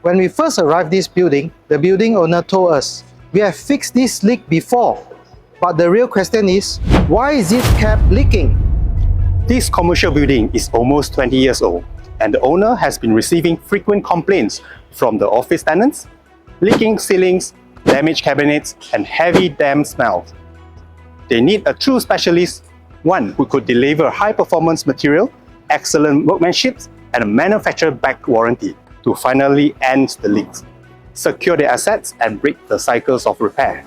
When we first arrived this building, the building owner told us, "We have fixed this leak before." But the real question is, why is it kept leaking? This commercial building is almost 20 years old, and the owner has been receiving frequent complaints from the office tenants, leaking ceilings, damaged cabinets, and heavy damp smells. They need a true specialist, one who could deliver high-performance material, excellent workmanship, and a manufacturer-backed warranty to finally end the leaks, secure their assets, and break the cycles of repair.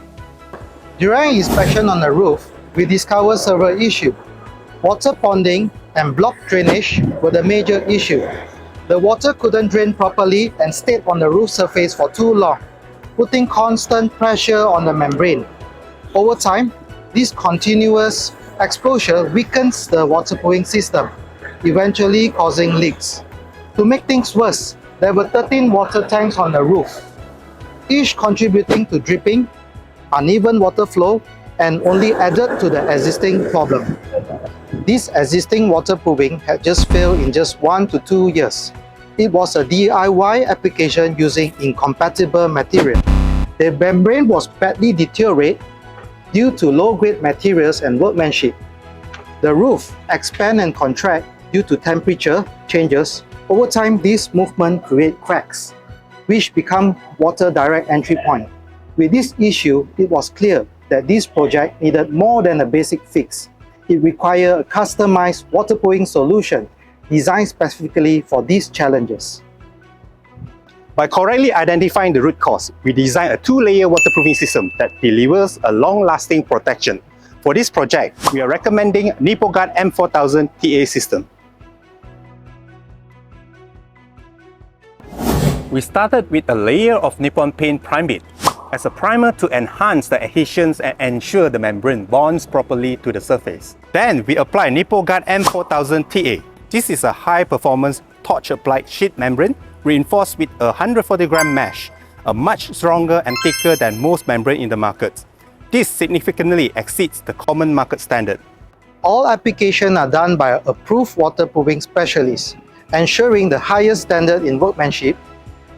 During inspection on the roof, we discovered several issues. Water ponding and block drainage were the major issue. The water couldn't drain properly and stayed on the roof surface for too long, putting constant pressure on the membrane. Over time, this continuous exposure weakens the waterproofing system, eventually causing leaks. To make things worse, there were 13 water tanks on the roof, each contributing to dripping, uneven water flow, and only added to the existing problem. This existing waterproofing had just failed in just 1 to 2 years. It was a DIY application using incompatible material. The membrane was badly deteriorated due to low-grade materials and workmanship. The roof expand and contract due to temperature changes. Over time, this movement creates cracks, which become water direct entry point. With this issue, it was clear that this project needed more than a basic fix. It required a customized waterproofing solution designed specifically for these challenges. By correctly identifying the root cause, we designed a 2-layer waterproofing system that delivers a long-lasting protection. For this project, we are recommending NippoGARD M4000-TA system. We started with a layer of Nippon Paint Primate as a primer to enhance the adhesions and ensure the membrane bonds properly to the surface. Then we apply NippoGARD M4000-TA. This is a high-performance torch-applied sheet membrane reinforced with a 140-gram mesh, a much stronger and thicker than most membrane in the market. This significantly exceeds the common market standard. All applications are done by an approved waterproofing specialist, ensuring the highest standard in workmanship.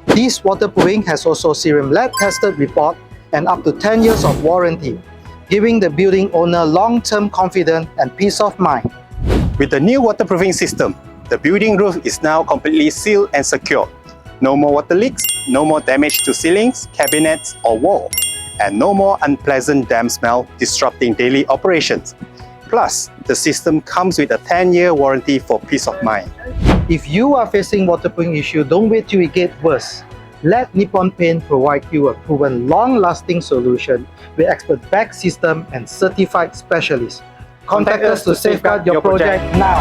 This waterproofing has also Serum Lab tested report and up to 10 years of warranty, giving the building owner long-term confidence and peace of mind. With the new waterproofing system, the building roof is now completely sealed and secure. No more water leaks, no more damage to ceilings, cabinets, or wall, and no more unpleasant damp smell disrupting daily operations. Plus, the system comes with a 10-year warranty for peace of mind. If you are facing waterproofing issue, don't wait till it gets worse. Let Nippon Paint provide you a proven long-lasting solution with expert-backed system and certified specialists. Contact us to safeguard your project now.